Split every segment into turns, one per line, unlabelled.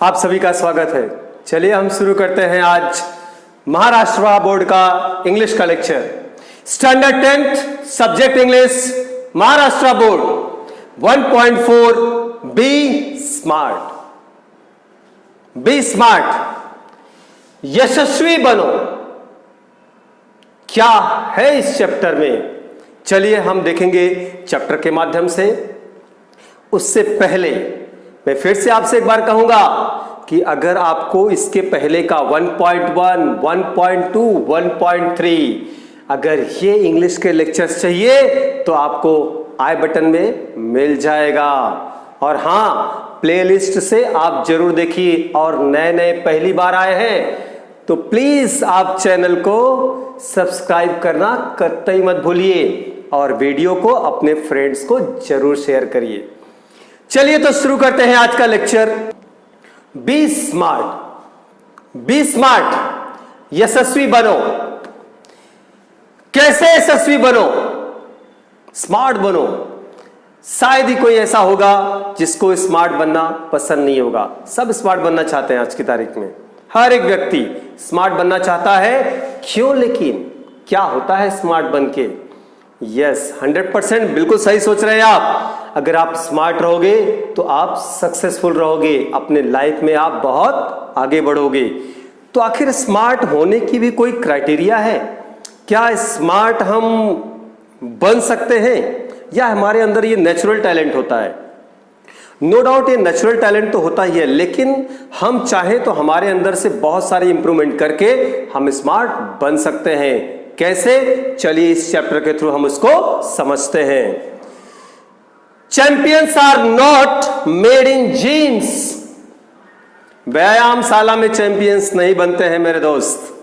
आप सभी का स्वागत है। चलिए हम शुरू करते हैं आज महाराष्ट्र बोर्ड का इंग्लिश का lecture. Standard 10th subject English Maharashtra board 1.4 be smart. Be smart यशस्वी बनो, क्या है इस चैप्टर में, चलिए हम देखेंगे चैप्टर के माध्यम से। उससे पहले मैं फिर से आपसे एक बार कहूंगा कि अगर आपको इसके पहले का 1.1, 1.2, 1.3 अगर ये इंग्लिश के लेक्चर्स चाहिए तो आपको आई बटन में मिल जाएगा। और हाँ, प्लेलिस्ट से आप जरूर देखिए। और नए नए पहली बार आए हैं तो प्लीज आप चैनल को सब्सक्राइब करना कतई मत भूलिए और वीडियो को अपने फ्रेंड्स को जरूर शेयर करिए। चलिए तो शुरू करते हैं आज का lecture. Be smart. Be smart यशस्वी बनो। कैसे यशस्वी बनो, स्मार्ट बनो। शायद ही कोई ऐसा होगा जिसको स्मार्ट बनना पसंद नहीं होगा। सब स्मार्ट बनना चाहते हैं आज की तारीख में। हर एक व्यक्ति स्मार्ट बनना चाहता है। क्यों, लेकिन क्या होता है स्मार्ट बन के? यस, 100% बिल्कुल सही सोच रहे हैं आप। अगर आप स्मार्ट रहोगे तो आप सक्सेसफुल रहोगे, अपने लाइफ में आप बहुत आगे बढ़ोगे। तो आखिर स्मार्ट होने की भी कोई क्राइटेरिया है? क्या स्मार्ट हम बन सकते हैं या हमारे अंदर ये नेचुरल टैलेंट होता है? नो डाउट ये नेचुरल टैलेंट तो होता ही है, लेकिन हम चाहें तो हमारे अंदर से बहुत सारी इंप्रूवमेंट करके हम स्मार्ट बन सकते हैं। कैसे, चलिए इस चैप्टर के थ्रू हम उसको समझते हैं। Champions are not made in gyms. व्यायामशाला में चैंपियंस नहीं बनते हैं मेरे दोस्त,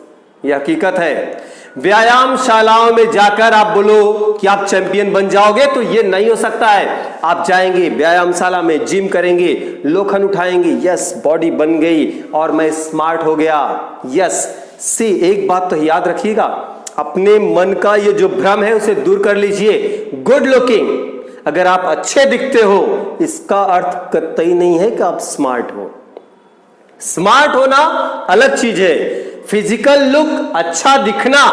यह हकीकत है। व्यायामशालाओं में जाकर आप बोलो कि आप चैंपियन बन जाओगे तो यह नहीं हो सकता है। आप जाएंगे व्यायामशाला में, जिम करेंगे, लोखंड उठाएंगे, यस बॉडी बन गई और मैं स्मार्ट हो गया। यस सी, एक बात तो याद रखिएगा, अपने मन का ये जो भ्रम है उसे दूर कर लीजिए। गुड लुकिंग, अगर आप अच्छे दिखते हो इसका अर्थ कतई नहीं है कि आप स्मार्ट हो। स्मार्ट होना अलग चीज है। फिजिकल लुक, अच्छा दिखना,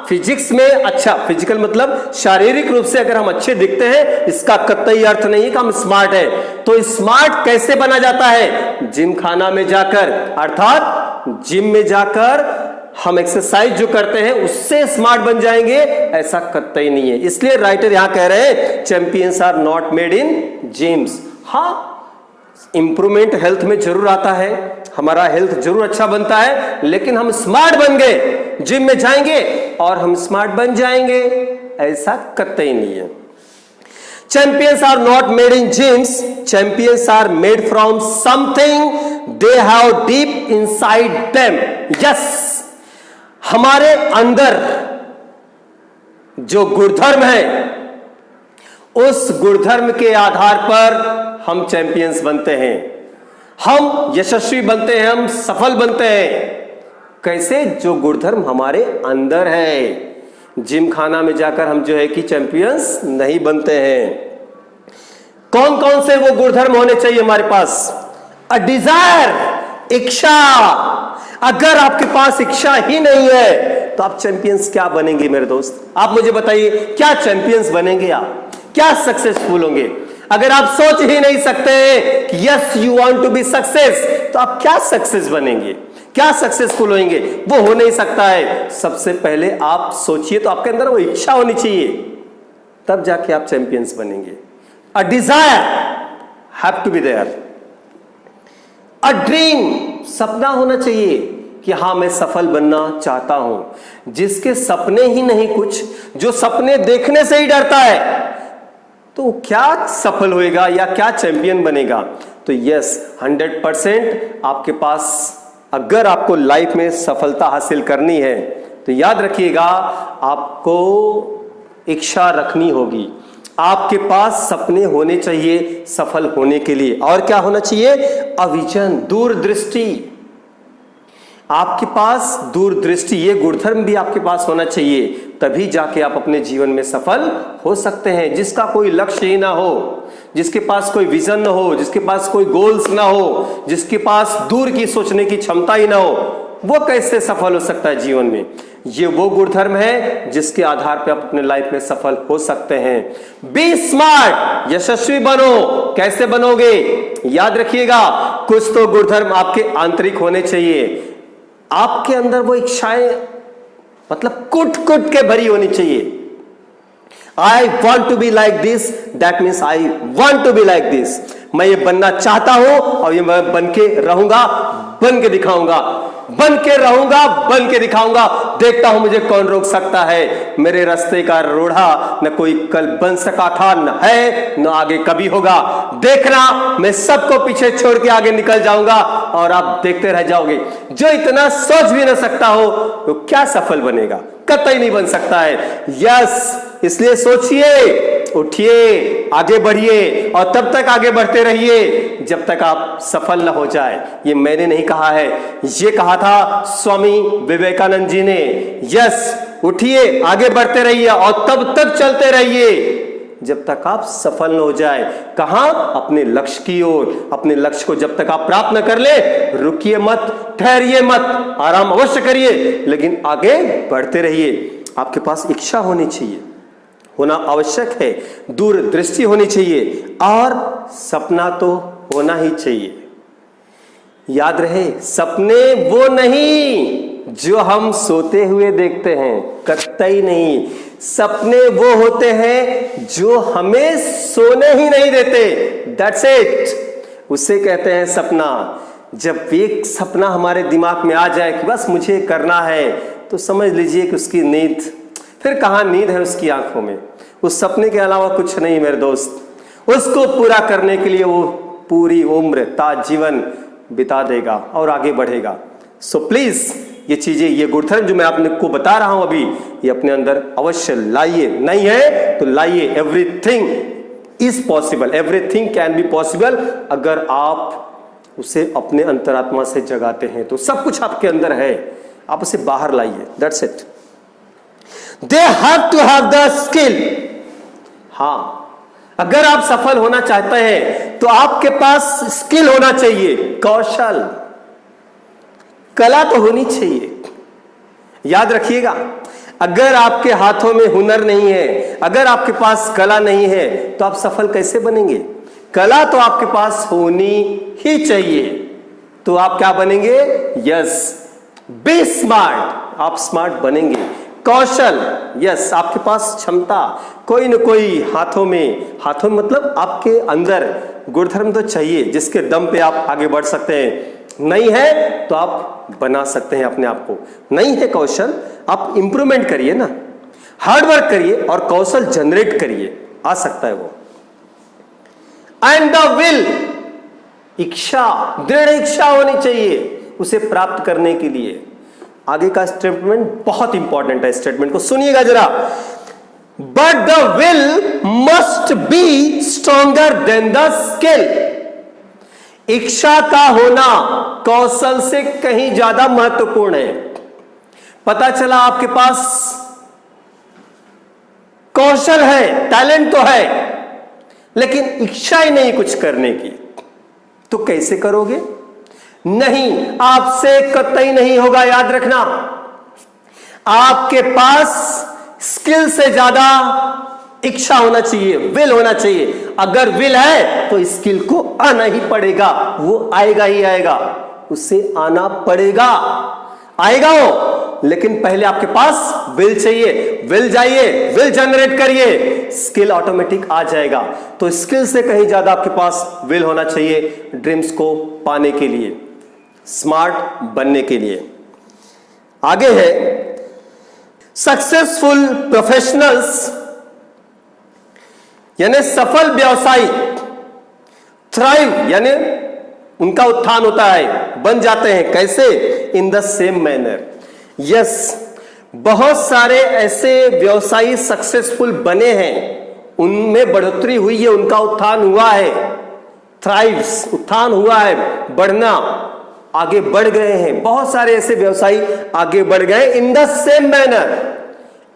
फिजिक्स में अच्छा, फिजिकल मतलब शारीरिक रूप से अगर हम अच्छे दिखते हैं इसका कतई अर्थ नहीं है कि हम स्मार्ट है। तो स्मार्ट कैसे बना जाता है? जिम खाना में जाकर, अर्थात जिम में जाकर हम एक्सरसाइज जो करते हैं उससे स्मार्ट बन जाएंगे, ऐसा कतई नहीं है। इसलिए राइटर यहां कह रहे हैं champions are not made in gyms. हाँ, इंप्रूवमेंट हेल्थ में जरूर आता है, हमारा हेल्थ जरूर अच्छा बनता है, लेकिन हम स्मार्ट बन गए, जिम में जाएंगे और हम स्मार्ट बन जाएंगे, ऐसा कतई नहीं है। Champions are not made in gyms, champions are made from something they have deep inside them. Yes, हमारे अंदर जो गुणधर्म है उस गुणधर्म के आधार पर हम चैंपियंस बनते हैं, हम यशस्वी बनते हैं, हम सफल बनते हैं। कैसे? जो गुणधर्म हमारे अंदर है। जिम खाना में जाकर हम जो है कि चैंपियंस नहीं बनते हैं। कौन कौन से वो गुणधर्म होने चाहिए हमारे पास? अ डिजायर, इच्छा। अगर आपके पास इच्छा ही नहीं है तो आप चैंपियंस क्या बनेंगे मेरे दोस्त? आप मुझे बताइए, क्या चैंपियंस बनेंगे आप? क्या सक्सेसफुल होंगे? अगर आप सोच ही नहीं सकते कि yes you want to be success, तो आप क्या सक्सेस बनेंगे, क्या सक्सेसफुल होंगे? वो हो नहीं सकता है। सबसे पहले आप सोचिए तो आपके अंदर वो इच्छा होनी चाहिए, तब जाके आप चैंपियंस बनेंगे। A desire have to be there. A dream, सपना होना चाहिए कि हाँ मैं सफल बनना चाहता हूं। जिसके सपने ही नहीं कुछ, जो सपने देखने से ही डरता है, तो क्या सफल होएगा या क्या चैंपियन बनेगा? तो यस, 100% आपके पास, अगर आपको लाइफ में सफलता हासिल करनी है तो याद रखिएगा आपको इच्छा रखनी होगी। आपके पास सपने होने चाहिए सफल होने के लिए। और क्या होना चाहिए? अविजन, दूरदृष्टि। आपके पास दूरदृष्टि, ये गुणधर्म भी आपके पास होना चाहिए, तभी जाके आप अपने जीवन में सफल हो सकते हैं। जिसका कोई लक्ष्य ही ना हो, जिसके पास कोई विजन ना हो, जिसके पास कोई गोल्स ना हो, जिसके पास दूर की सोचने की क्षमता ही ना हो, वो कैसे सफल हो सकता है जीवन में? ये वो गुणधर्म है जिसके आधार पे आप अपने लाइफ में सफल हो सकते हैं। बी स्मार्ट, यशस्वी बनो। कैसे बनोगे? याद रखिएगा, कुछ तो गुणधर्म आपके आंतरिक होने चाहिए। आपके अंदर वो इच्छाएं मतलब कुट कुट के भरी होनी चाहिए। I want to be like this, that means I want to be like this. मैं ये बनना चाहता हूं और ये मैं बन के रहूंगा, बन के दिखाऊंगा, बन के रहूंगा, बन के दिखाऊंगा। देखता हूं मुझे कौन रोक सकता है। मेरे रास्ते का रोड़ा न कोई कल बन सका था, न है, न आगे कभी होगा। देखना, मैं सबको पीछे छोड़ के आगे निकल जाऊंगा और आप देखते रह जाओगे। जो इतना सोच भी न सकता हो तो क्या सफल बनेगा? कतई नहीं बन सकता है। यस, इसलिए सोचिए, उठिए, आगे बढ़िए और तब तक आगे बढ़ते रहिए जब तक आप सफल न हो जाए। ये मैंने नहीं कहा है, ये कहा था स्वामी विवेकानंद जी ने। यस, उठिए, आगे बढ़ते रहिए और तब तक चलते रहिए जब तक आप सफल न हो जाए। कहां? अपने लक्ष्य की ओर। अपने लक्ष्य को जब तक आप प्राप्त न कर ले, रुकिए मत, ठहरिए मत, आराम अवश्य करिए, लेकिन आगे बढ़ते रहिए। आपके पास इच्छा होनी चाहिए, होना आवश्यक है, दूरदृष्टि होनी चाहिए और सपना तो होना ही चाहिए। याद रहे, सपने वो नहीं जो हम सोते हुए देखते हैं, कतई नहीं। सपने वो होते हैं जो हमें सोने ही नहीं देते। दैट्स इट, उसे कहते हैं सपना। जब एक सपना हमारे दिमाग में आ जाए कि बस मुझे करना है, तो समझ लीजिए कि उसकी नींद, फिर कहां नींद है उसकी आंखों में। उस सपने के अलावा कुछ नहीं मेरे दोस्त। उसको पूरा करने के लिए वो पूरी उम्र ताजीवन बिता देगा और आगे बढ़ेगा। सो प्लीज ये चीजें, ये गुणधर्म जो मैं आपको बता रहा हूं अभी, ये अपने अंदर अवश्य लाइए। नहीं है तो लाइए। Everything is possible, everything can be possible अगर आप उसे अपने अंतरात्मा से जगाते हैं तो सब कुछ आपके अंदर है, आप उसे बाहर लाइए। That's it. They have to have the skill. हां, अगर आप सफल होना चाहते हैं तो आपके पास स्किल होना चाहिए, कौशल, कला तो होनी चाहिए। याद रखिएगा, अगर आपके हाथों में हुनर नहीं है, अगर आपके पास कला नहीं है, तो आप सफल कैसे बनेंगे? कला तो आपके पास होनी ही चाहिए, तो आप क्या बनेंगे? यस, बी स्मार्ट, आप स्मार्ट बनेंगे। कौशल, यस, आपके पास क्षमता, कोई न कोई हाथों में मतलब आपके अंदर गुणधर्म तो चाहिए जिसके दम पे आप आगे बढ़ सकते हैं। नहीं है तो आप बना सकते हैं अपने आप को। नहीं है कौशल, आप इंप्रूवमेंट करिए ना, हार्डवर्क करिए और कौशल जनरेट करिए, आ सकता है वो। एंड द विल, इच्छा, दृढ़ इच्छा होनी चाहिए उसे प्राप्त करने के लिए। आगे का स्टेटमेंट बहुत इंपॉर्टेंट है, स्टेटमेंट को सुनिएगा जरा। But the will must be stronger than the skill. इच्छा का होना कौशल से कहीं ज्यादा महत्वपूर्ण है। पता चला आपके पास कौशल है, टैलेंट तो है, लेकिन इच्छा ही नहीं कुछ करने की, तो कैसे करोगे? नहीं, आपसे कतई नहीं होगा। याद रखना, आपके पास स्किल से ज्यादा इच्छा होना चाहिए, विल होना चाहिए। अगर विल है तो स्किल को आना ही पड़ेगा, वो आएगा ही आएगा, उसे आना पड़ेगा, आएगा वो। लेकिन पहले आपके पास विल चाहिए। विल जाइए, विल जनरेट करिए, स्किल ऑटोमेटिक आ जाएगा। तो स्किल से कहीं ज्यादा आपके पास विल होना चाहिए ड्रीम्स को पाने के लिए, स्मार्ट बनने के लिए। आगे है सक्सेसफुल प्रोफेशनल्स, यानी सफल व्यवसायी, थ्राइव यानी उनका उत्थान होता है, बन जाते हैं। कैसे? In the same manner. Yes, बहुत सारे ऐसे व्यवसायी सक्सेसफुल बने हैं, उनमें बढ़ोतरी हुई है, उनका उत्थान हुआ है, थ्राइव्स, उत्थान हुआ है, बढ़ना, आगे बढ़ गए हैं, बहुत सारे ऐसे व्यवसायी आगे बढ़ गए इन द सेम मैनर,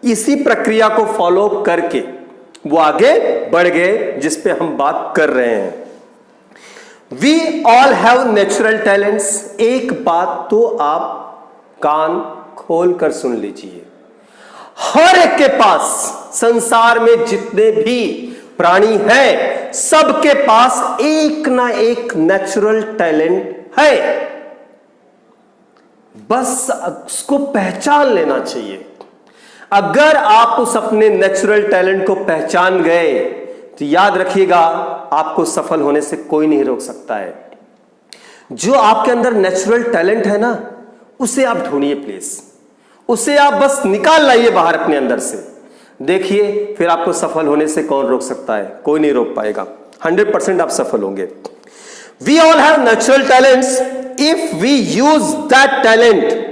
इसी प्रक्रिया को फॉलो करके वो आगे बढ़ गए जिस पे हम बात कर रहे हैं। We all have natural talents. एक बात तो आप कान खोल कर सुन लीजिए, हर एक के पास, संसार में जितने भी प्राणी हैं सबके पास एक ना एक नेचुरल टैलेंट है, बस उसको पहचान लेना चाहिए। अगर आप उस अपने नेचुरल टैलेंट को पहचान गए तो याद रखिएगा, आपको सफल होने से कोई नहीं रोक सकता है। जो आपके अंदर नेचुरल टैलेंट है ना, उसे आप ढूंढिए प्लीज, उसे आप बस निकाल लाइए बाहर अपने अंदर से, देखिए फिर आपको सफल होने से कौन रोक सकता है, कोई नहीं रोक पाएगा। 100% आप सफल होंगे। We all have natural talents if we use that talent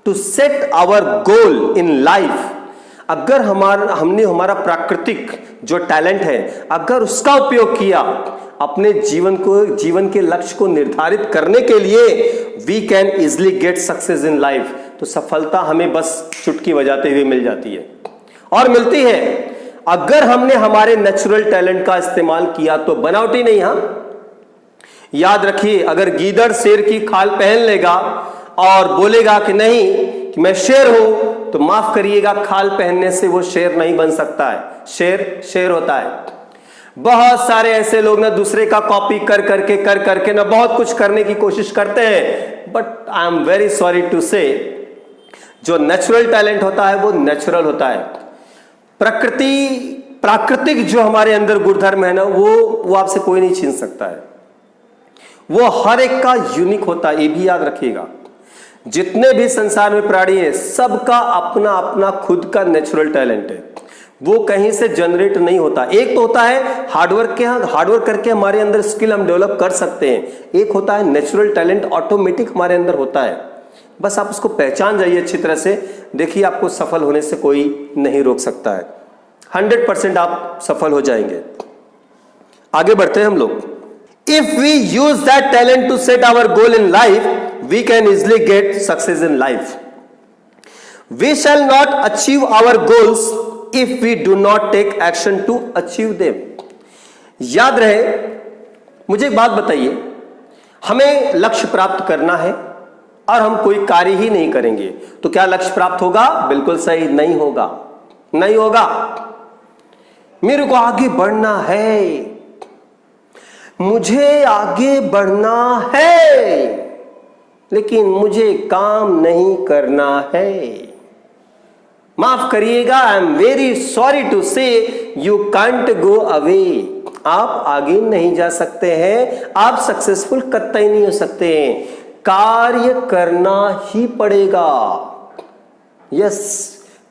to set our goal in life. अगर हमने हमारा प्राकृतिक जो टैलेंट है, अगर उसका उपयोग किया अपने जीवन के लक्ष्य को निर्धारित करने के लिए, we can easily get success in life. तो सफलता हमें बस चुटकी बजाते हुए मिल जाती है, और मिलती है अगर हमने हमारे नेचुरल टैलेंट का इस्तेमाल किया तो। बनावटी नहीं। हां, याद रखिए, अगर गीदड़ शेर की खाल पहन लेगा और बोलेगा कि नहीं कि मैं शेर हूं, तो माफ करिएगा, खाल पहनने से वो शेर नहीं बन सकता है। शेर शेर होता है। बहुत सारे ऐसे लोग ना दूसरे का कॉपी कर करके ना बहुत कुछ करने की कोशिश करते हैं, but I am very sorry to say, जो नेचुरल टैलेंट होता है वो नेचुरल होता है। प्राकृतिक जो हमारे अंदर गुणधर्म है ना, वो आपसे कोई नहीं छीन सकता है। वो हर एक का यूनिक होता है, ये भी याद रखिएगा। जितने भी संसार में प्राणी है, सबका अपना अपना खुद का नेचुरल टैलेंट है, वो कहीं से जनरेट नहीं होता। एक तो होता है हार्डवर्क करके हमारे अंदर स्किल हम डेवलप कर सकते हैं, एक होता है नेचुरल टैलेंट, ऑटोमेटिक हमारे अंदर होता है। बस आप उसको पहचान जाइए अच्छी तरह से, देखिए आपको सफल होने से कोई नहीं रोक सकता है। 100% आप सफल हो जाएंगे। आगे बढ़ते हैं हम लोग। If we use that talent to set our goal in life, we can easily get success in life. We shall not achieve our goals if we do not take action to achieve them. याद रहे, मुझे एक बात बताइए, हमें लक्ष्य प्राप्त करना है और हम कोई कार्य ही नहीं करेंगे तो क्या लक्ष्य प्राप्त होगा? बिल्कुल सही, नहीं होगा, नहीं होगा। मेरे को आगे बढ़ना है, मुझे आगे बढ़ना है, लेकिन मुझे काम नहीं करना है। माफ करिएगा, I am very sorry to say, you can't go away. आप आगे नहीं जा सकते हैं, आप सक्सेसफुल कतई नहीं हो सकते हैं, कार्य करना ही पड़ेगा। यस,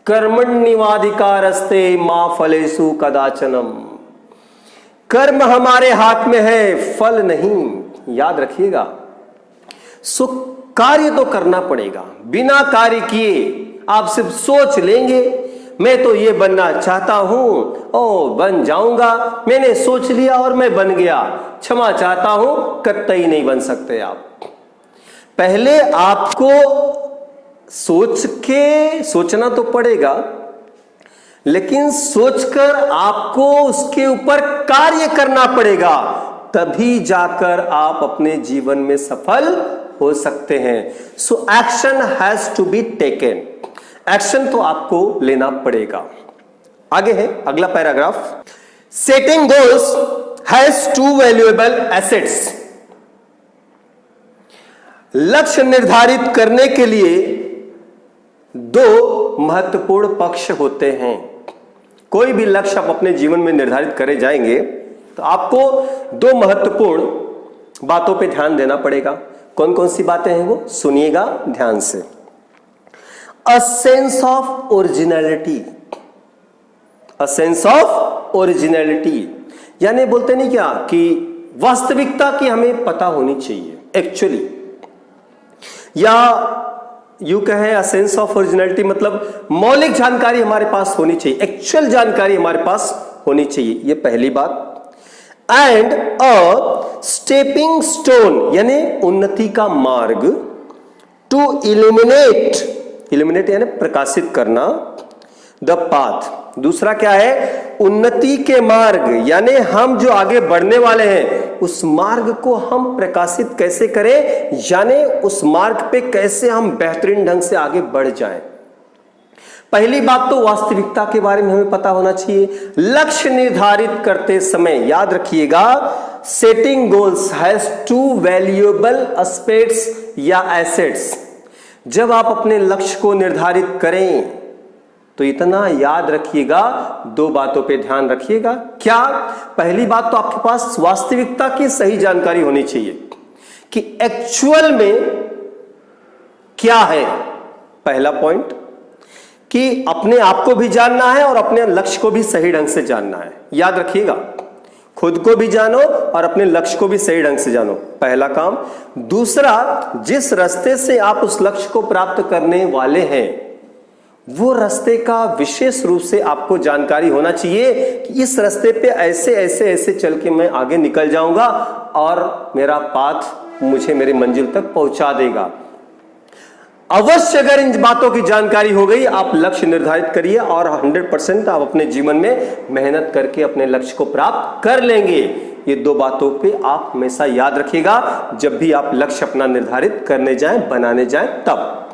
कर्मण्येवाधिकारस्ते मा फलेषु कदाचनम। कर्म हमारे हाथ में है, फल नहीं, याद रखिएगा। सो कार्य तो करना पड़ेगा। बिना कार्य किए आप सिर्फ सोच लेंगे मैं तो ये बनना चाहता हूं, ओ बन जाऊंगा, मैंने सोच लिया और मैं बन गया, क्षमा चाहता हूं, कतई नहीं बन सकते आप। पहले आपको सोचना तो पड़ेगा, लेकिन सोचकर आपको उसके ऊपर कार्य करना पड़ेगा, तभी जाकर आप अपने जीवन में सफल हो सकते हैं। So action has to be taken. Action तो आपको लेना पड़ेगा। आगे है अगला paragraph. Setting goals has to valuable assets. लक्ष्य निर्धारित करने के लिए दो महत्वपूर्ण पक्ष होते हैं। कोई भी लक्ष्य आप अपने जीवन में निर्धारित करे जाएंगे तो आपको दो महत्वपूर्ण बातों पे ध्यान देना पड़ेगा। कौन कौन सी बातें हैं वो सुनिएगा ध्यान से। A sense of originality. A sense of originality यानी बोलते नहीं क्या कि वास्तविकता की हमें पता होनी चाहिए एक्चुअली, या यू कहें अ सेंस ऑफ ओरिजिनलिटी मतलब मौलिक जानकारी हमारे पास होनी चाहिए, एक्चुअल जानकारी हमारे पास होनी चाहिए, ये पहली बात। एंड अ स्टेपिंग स्टोन यानी उन्नति का मार्ग, टू इल्यूमिनेट यानी प्रकाशित करना, द पाथ। दूसरा क्या है? उन्नति के मार्ग, यानी हम जो आगे बढ़ने वाले हैं उस मार्ग को हम प्रकाशित कैसे करें, यानी उस मार्ग पे कैसे हम बेहतरीन ढंग से आगे बढ़ जाएं। पहली बात तो वास्तविकता के बारे में हमें पता होना चाहिए। लक्ष्य निर्धारित करते समय याद रखिएगा, setting goals has to valuable aspects या एसेट्स। जब आप अपने लक्ष्य को निर्धारित करें तो इतना याद रखिएगा, दो बातों पे ध्यान रखिएगा। क्या? पहली बात तो आपके पास वास्तविकता की सही जानकारी होनी चाहिए कि एक्चुअल में क्या है। पहला पॉइंट कि अपने आप को भी जानना है और अपने लक्ष्य को भी सही ढंग से जानना है। याद रखिएगा, खुद को भी जानो और अपने लक्ष्य को भी सही ढंग से जानो, पहला काम। दूसरा, जिस रास्ते से आप उस लक्ष्य को प्राप्त करने वाले हैं वो रास्ते का विशेष रूप से आपको जानकारी होना चाहिए कि इस रास्ते पे ऐसे ऐसे ऐसे चल के मैं आगे निकल जाऊंगा और मेरा पाथ मुझे मेरी मंजिल तक पहुंचा देगा। अवश्य अगर इन बातों की जानकारी हो गई, आप लक्ष्य निर्धारित करिए और 100% आप अपने जीवन में मेहनत करके अपने लक्ष्य को प्राप्त कर लेंगे। ये दो बातों पे आप हमेशा याद रखिएगा जब भी आप लक्ष्य अपना निर्धारित करने जाएं, बनाने जाएं। तब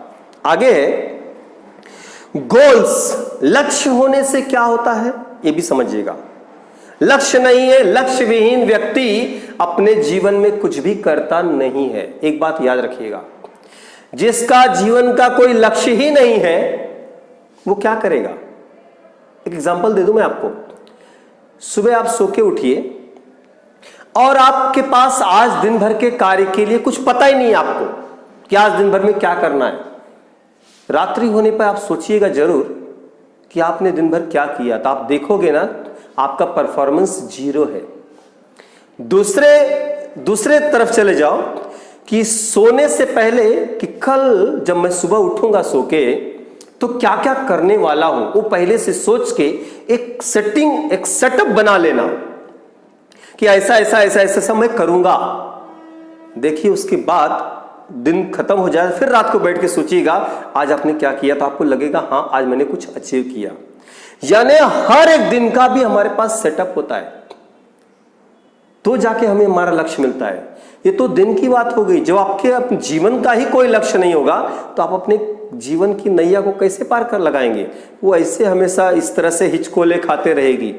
आगे है गोल्स। लक्ष्य होने से क्या होता है ये भी समझिएगा। लक्ष्य नहीं है, लक्ष्य विहीन व्यक्ति अपने जीवन में कुछ भी करता नहीं है। एक बात याद रखिएगा, जिसका जीवन का कोई लक्ष्य ही नहीं है वो क्या करेगा? एक एग्जांपल दे दूं मैं आपको। सुबह आप सो के उठिए और आपके पास आज दिन भर के कार्य के लिए कुछ पता ही नहीं है आपको कि आज दिन भर में क्या करना है। रात्रि होने पर आप सोचिएगा जरूर कि आपने दिन भर क्या किया, तो आप देखोगे ना आपका परफॉर्मेंस 0 है। दूसरे तरफ चले जाओ कि सोने से पहले कि कल जब मैं सुबह उठूंगा सो के तो क्या क्या करने वाला हूं, वो पहले से सोच के एक सेटअप बना लेना कि ऐसा ऐसा ऐसा ऐसा सब मैं करूंगा। देखिए उसके बाद दिन खत्म हो जाए, फिर रात को बैठ के सोचिएगा आज आपने क्या किया, तो आपको लगेगा हाँ आज मैंने कुछ अचीव किया। यानी हर एक दिन का भी हमारे पास सेटअप होता है तो जाके हमें हमारा लक्ष्य मिलता है। ये तो दिन की बात हो गई। जब आपके अपने जीवन का ही कोई लक्ष्य नहीं होगा तो आप अपने जीवन की नैया को कैसे पार कर लगाएंगे? वो ऐसे हमेशा इस तरह से हिचकोले खाते रहेगी,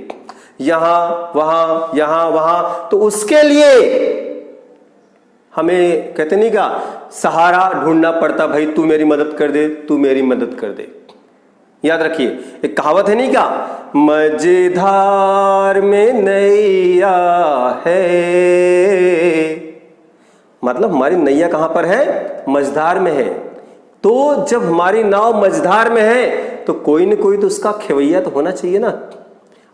यहां वहां। तो उसके लिए हमें कहते नहीं का सहारा ढूंढना पड़ता, भाई तू मेरी मदद कर दे, तू मेरी मदद कर दे। याद रखिए एक कहावत है नहीं का, मझधार में नैया है, मतलब हमारी नैया कहां पर है? मझधार में है। तो जब हमारी नाव मझधार में है तो कोई न कोई तो उसका खेवैया तो होना चाहिए ना,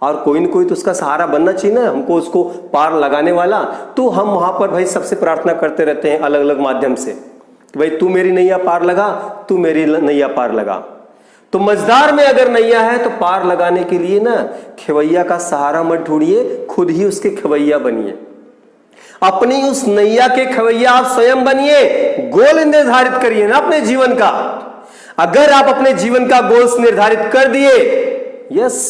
और कोई न कोई तो उसका सहारा बनना चाहिए ना, हमको उसको पार लगाने वाला। तो हम वहां पर भाई सबसे प्रार्थना करते रहते हैं अलग अलग माध्यम से कि भाई तू मेरी नैया पार लगा, तू मेरी नैया पार लगा। तो मझधार में अगर नैया है तो पार लगाने के लिए ना खेवैया का सहारा मत ढूंढिए, खुद ही उसके खेवैया बनिए। अपनी उस नैया के खेवैया आप स्वयं बनिए। गोल निर्धारित करिए ना अपने जीवन का। अगर आप अपने जीवन का गोल्स निर्धारित कर दिए, यस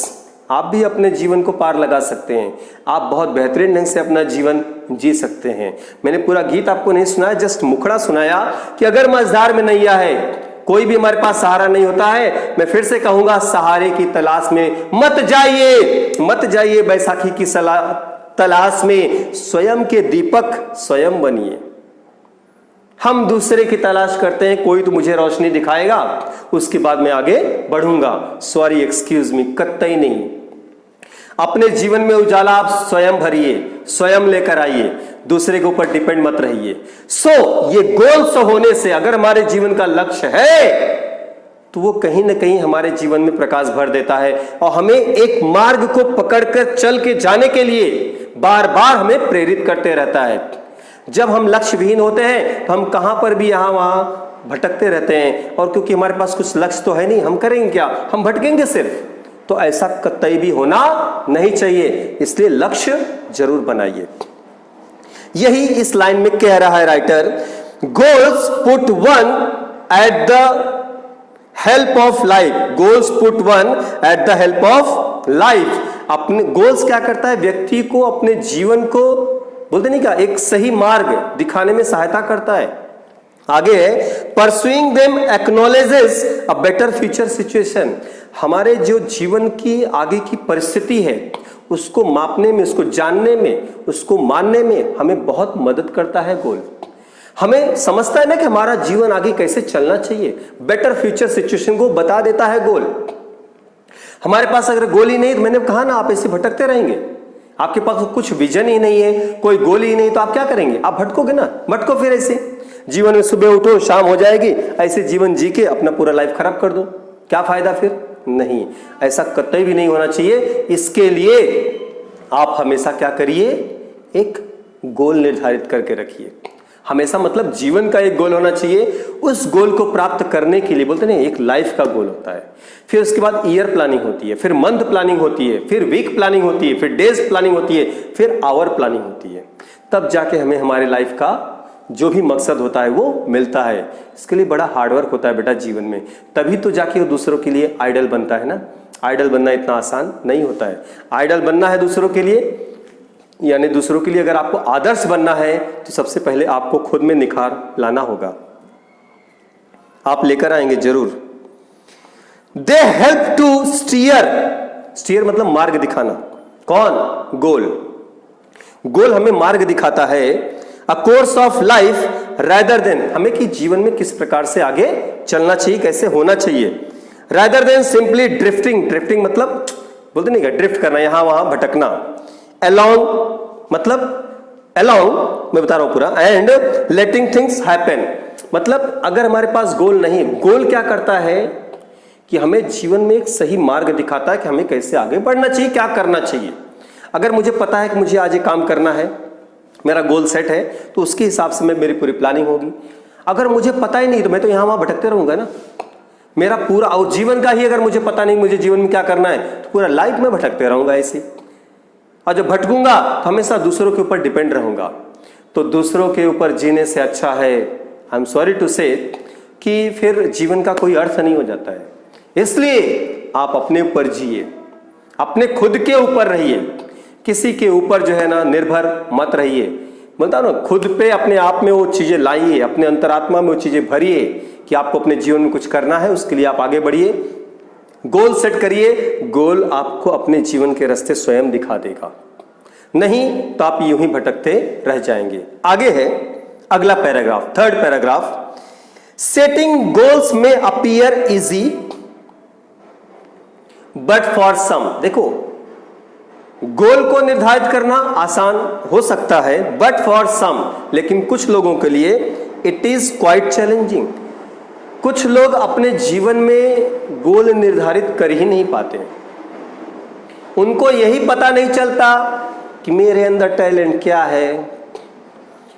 आप भी अपने जीवन को पार लगा सकते हैं। आप बहुत बेहतरीन ढंग से अपना जीवन जी सकते हैं। मैंने पूरा गीत आपको नहीं सुनाया, जस्ट मुखड़ा सुनाया कि अगर मझधार में नैया है, कोई भी हमारे पास सहारा नहीं होता है, मैं फिर से कहूंगा सहारे की तलाश में मत जाइए बैसाखी की तलाश में, स्वयं के दीपक स्वयं बनिए। हम दूसरे की तलाश करते हैं, कोई तो मुझे रोशनी दिखाएगा उसके बाद मैं आगे बढ़ूंगा। सॉरी एक्सक्यूज मी, कतई नहीं। अपने जीवन में उजाला आप स्वयं भरिए, स्वयं लेकर आइए, दूसरे के ऊपर डिपेंड मत रहिए। ये गोल्स होने से अगर हमारे जीवन का लक्ष्य है तो वो कहीं ना कहीं हमारे जीवन में प्रकाश भर देता है और हमें एक मार्ग को पकड़कर चल के जाने के लिए बार बार हमें प्रेरित करते रहता है। जब हम लक्ष्य विहीन होते हैं तो हम कहां पर भी यहां वहां भटकते रहते हैं, और क्योंकि हमारे पास कुछ लक्ष्य तो है नहीं, हम करेंगे क्या? हम भटकेंगे सिर्फ। तो ऐसा कतई भी होना नहीं चाहिए, इसलिए लक्ष्य जरूर बनाइए। यही इस लाइन में कह रहा है writer, goals put one at the help of life, goals put one at the help of life. अपने गोल्स क्या करता है, व्यक्ति को अपने जीवन को बोलते नहीं क्या, एक सही मार्ग दिखाने में सहायता करता है। आगे है, pursuing them acknowledges a better future situation. हमारे जो जीवन की आगे की परिस्थिति है उसको मापने में, उसको जानने में, उसको मानने में हमें बहुत मदद करता है गोल। हमें समझता है ना कि हमारा जीवन आगे कैसे चलना चाहिए, बेटर फ्यूचर सिचुएशन को बता देता है गोल। हमारे पास अगर गोल ही नहीं, तो मैंने कहा ना, आप ऐसे भटकते रहेंगे। आपके पास कुछ विजन ही नहीं है, कोई गोल ही नहीं, तो आप क्या करेंगे, आप भटकोगे ना। भटको फिर ऐसे जीवन में, सुबह उठो शाम हो जाएगी, ऐसे जीवन जी के अपना पूरा लाइफ खराब कर दो, क्या फायदा फिर। नहीं, ऐसा कतई भी नहीं होना चाहिए। इसके लिए आप हमेशा क्या करिए, एक गोल निर्धारित करके रखिए। हमेशा मतलब जीवन का एक गोल होना चाहिए। उस गोल को प्राप्त करने के लिए बोलते नहीं, एक लाइफ का गोल होता है, फिर उसके बाद ईयर प्लानिंग होती है, फिर मंथ प्लानिंग होती है, फिर वीक प्लानिंग होती है, फिर डेज प्लानिंग होती है, फिर आवर प्लानिंग होती है। तब जाके हमें हमारे लाइफ का जो भी मकसद होता है वो मिलता है। इसके लिए बड़ा हार्डवर्क होता है बेटा जीवन में, तभी तो जाके वो दूसरों के लिए आइडल बनता है ना। आइडल बनना इतना आसान नहीं होता है। आइडल बनना है दूसरों के लिए, यानी दूसरों के लिए अगर आपको आदर्श बनना है तो सबसे पहले आपको खुद में निखार लाना होगा। आप लेकर आएंगे जरूर। They help to steer, steer मतलब मार्ग दिखाना। कौन, गोल। गोल हमें मार्ग दिखाता है। A course of life rather than, हमें कि जीवन में किस प्रकार से आगे चलना चाहिए, कैसे होना चाहिए। Rather than simply drifting, drifting मतलब बोलते नहीं क्या, ड्रिफ्ट करना, यहां वहां भटकना। अलोंग मतलब अलोंग, मैं बता रहा हूं पूरा। एंड लेटिंग थिंग्स हैपन मतलब अगर हमारे पास गोल नहीं, गोल क्या करता है कि हमें जीवन में एक सही मार्ग दिखाता है कि हमें कैसे आगे बढ़ना चाहिए, क्या करना चाहिए। अगर मुझे पता है कि मुझे आज ये काम करना है, मेरा गोल सेट है, तो उसके हिसाब से मेरी पूरी प्लानिंग होगी। अगर मुझे पता ही नहीं तो मैं तो यहां वहां भटकते रहूंगा ना। मेरा पूरा और जीवन का ही अगर मुझे पता नहीं मुझे जीवन में क्या करना है, तो पूरा लाइफ में भटकते रहूंगा ऐसे। और जब भटकूंगा तो हमेशा दूसरों के ऊपर डिपेंड रहूंगा। तो दूसरों के ऊपर जीने से अच्छा है, आई एम सॉरी टू से, कि फिर जीवन का कोई अर्थ नहीं हो जाता है। इसलिए आप अपने ऊपर जिए, अपने खुद के ऊपर रहिए, किसी के ऊपर जो है ना निर्भर मत रहिए। बोलता ना, खुद पे अपने आप में वो चीजें लाइए, अपने अंतरात्मा में वो चीजें भरिए कि आपको अपने जीवन में कुछ करना है, उसके लिए आप आगे बढ़िए। गोल सेट करिए, गोल आपको अपने जीवन के रास्ते स्वयं दिखा देगा, नहीं तो आप यूं ही भटकते रह जाएंगे। आगे है अगला paragraph, third paragraph. Setting goals में appear easy but for some, देखो गोल को निर्धारित करना आसान हो सकता है, बट फॉर सम, लेकिन कुछ लोगों के लिए इट इज क्वाइट चैलेंजिंग। कुछ लोग अपने जीवन में गोल निर्धारित कर ही नहीं पाते। उनको यही पता नहीं चलता कि मेरे अंदर टैलेंट क्या है,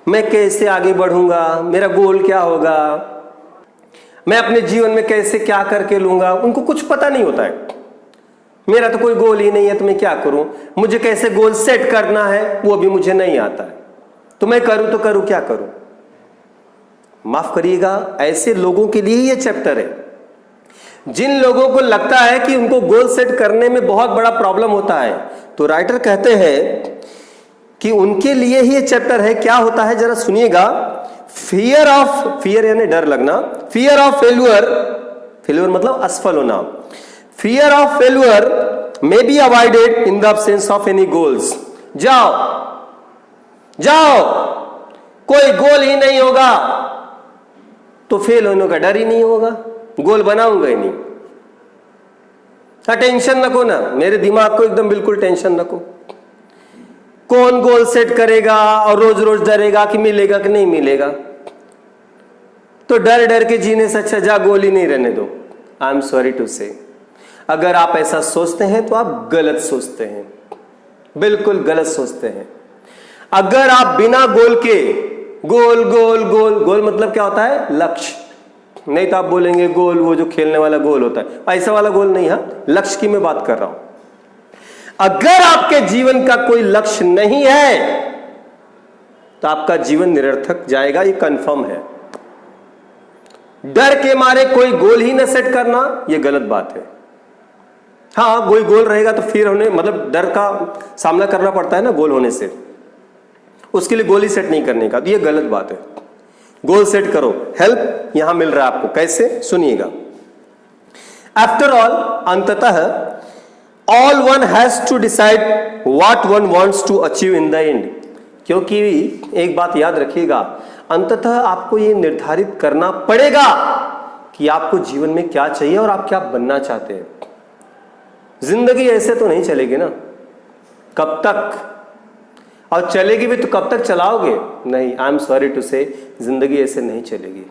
मैं कैसे आगे बढ़ूंगा, मेरा गोल क्या होगा, मैं अपने जीवन में कैसे क्या करके लूंगा। उनको कुछ पता नहीं होता है। मेरा तो कोई गोल ही नहीं है तो मैं क्या करूं, मुझे कैसे गोल सेट करना है वो भी मुझे नहीं आता है, तो मैं करूं तो करूं क्या करूं। माफ करिएगा, ऐसे लोगों के लिए ये चैप्टर है। जिन लोगों को लगता है कि उनको गोल सेट करने में बहुत बड़ा प्रॉब्लम होता है, तो राइटर कहते हैं कि उनके लिए ही ये चैप्टर है। क्या होता है जरा सुनिएगा। फियर ऑफ, फियर यानी डर लगना, फियर ऑफ फेल्यूर, फेल्यूर मतलब असफल होना। Fear of failure may be avoided in the absence of any goals. जाओ जाओ, कोई गोल ही नहीं होगा तो फेल होने का डर ही नहीं होगा, गोल बनाऊंगा ही नहीं। टेंशन नको ना, मेरे दिमाग को एकदम बिल्कुल टेंशन नको। कौन गोल सेट करेगा और रोज रोज डरेगा कि मिलेगा कि नहीं मिलेगा। तो डर डर के जीने से अच्छा जा गोल ही नहीं रहने दो। आई एम सॉरी टू से, अगर आप ऐसा सोचते हैं तो आप गलत सोचते हैं, बिल्कुल गलत सोचते हैं। अगर आप बिना गोल के, गोल गोल गोल, गोल मतलब क्या होता है, लक्ष्य। नहीं तो आप बोलेंगे गोल, वो जो खेलने वाला गोल होता है, ऐसा वाला गोल नहीं है, लक्ष्य की मैं बात कर रहा हूं। अगर आपके जीवन का कोई लक्ष्य नहीं है तो आपका जीवन निरर्थक जाएगा, ये कंफर्म है। डर के मारे कोई गोल ही न सेट करना, यह गलत बात है। हाँ, कोई गोल रहेगा तो फिर उन्हें मतलब डर का सामना करना पड़ता है ना गोल होने से, उसके लिए गोल ही सेट नहीं करने का, तो यह गलत बात है। गोल सेट करो। हेल्प यहां मिल रहा है आपको, कैसे, सुनिएगा। आफ्टर ऑल, अंततः all one has to decide what one wants to achieve in the end. क्योंकि एक बात याद रखिएगा, अंततः आपको यह निर्धारित करना पड़ेगा कि आपको जीवन में क्या चाहिए और आप क्या बनना चाहते हैं। जिंदगी ऐसे तो नहीं चलेगी ना, कब तक, और चलेगी भी तो कब तक चलाओगे? नहीं, आई एम सॉरी टू से, जिंदगी ऐसे नहीं चलेगी।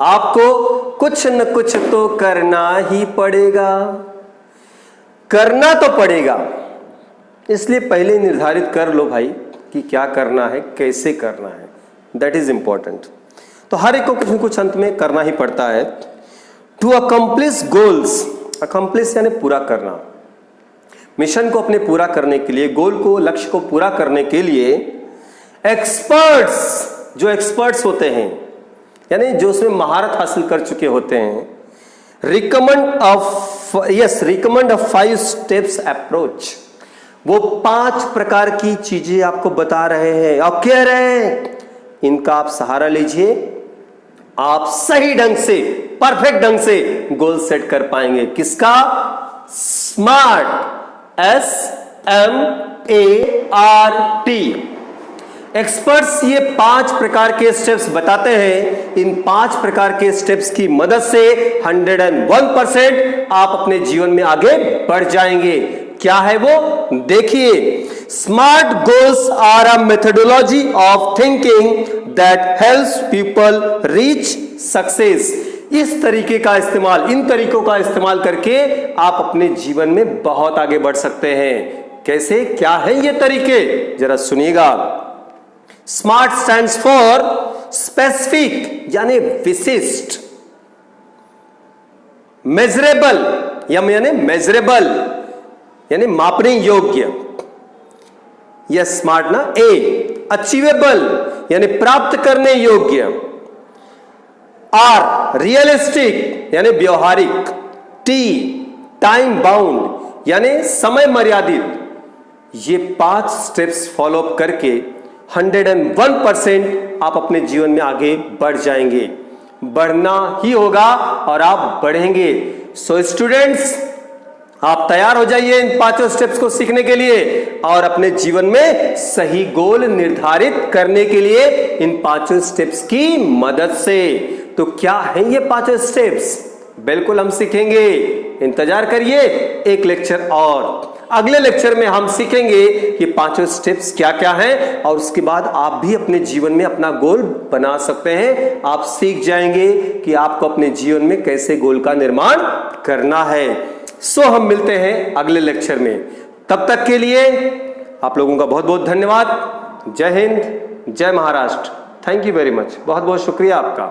आपको कुछ न कुछ तो करना ही पड़ेगा, करना तो पड़ेगा। इसलिए पहले निर्धारित कर लो भाई कि क्या करना है, कैसे करना है, दैट इज इंपॉर्टेंट। तो हर एक को कुछ न कुछ अंत में करना ही पड़ता है। टू अकम्प्लिश गोल्स, अकम्प्लिश यानी पूरा करना, मिशन को अपने पूरा करने के लिए, गोल को, लक्ष्य को पूरा करने के लिए एक्सपर्ट्स, जो एक्सपर्ट्स होते हैं यानी जो उसमें महारत हासिल कर चुके होते हैं, रिकमेंड अ 5 स्टेप्स अप्रोच। वो 5 प्रकार की चीजें आपको बता रहे हैं और कह रहे हैं इनका आप सहारा लीजिए, आप सही ढंग से, परफेक्ट ढंग से गोल सेट कर पाएंगे। किसका? Smart, SMART। एक्सपर्ट्स ये 5 प्रकार के स्टेप्स बताते हैं। इन 5 प्रकार के स्टेप्स की मदद से 101% आप अपने जीवन में आगे बढ़ जाएंगे। क्या है वो? देखिए, smart goals are a methodology of thinking that helps people reach success. इस तरीके का इस्तेमाल, इन तरीकों का इस्तेमाल करके आप अपने जीवन में बहुत आगे बढ़ सकते हैं। कैसे, क्या है ये तरीके, जरा सुनिएगा। स्मार्ट स्टैंड्स फॉर स्पेसिफिक यानी विशिष्ट, मेजरेबल यानी मेजरेबल यानी मापने योग्य, यह स्मार्ट ना। ए, अचीवेबल यानी प्राप्त करने योग्य। आर, रियलिस्टिक यानी व्यवहारिक। टी, टाइम बाउंड यानी समय मर्यादित। ये 5 स्टेप्स फॉलो अप करके 101% आप अपने जीवन में आगे बढ़ जाएंगे। बढ़ना ही होगा और आप बढ़ेंगे। सो स्टूडेंट्स, आप तैयार हो जाइए इन 5 स्टेप्स को सीखने के लिए और अपने जीवन में सही गोल निर्धारित करने के लिए इन 5 स्टेप्स की मदद से। तो क्या है ये 5 स्टेप्स? बिल्कुल हम सीखेंगे, इंतजार करिए एक लेक्चर और। अगले लेक्चर में हम सीखेंगे कि 5 स्टेप्स क्या क्या हैं और उसके बाद आप भी अपने जीवन में अपना गोल बना सकते हैं। आप सीख जाएंगे कि आपको अपने जीवन में कैसे गोल का निर्माण करना है। सो हम मिलते हैं अगले लेक्चर में। तब तक के लिए आप लोगों का बहुत बहुत धन्यवाद। जय हिंद, जय Maharashtra. Thank you very much, बहुत बहुत शुक्रिया आपका।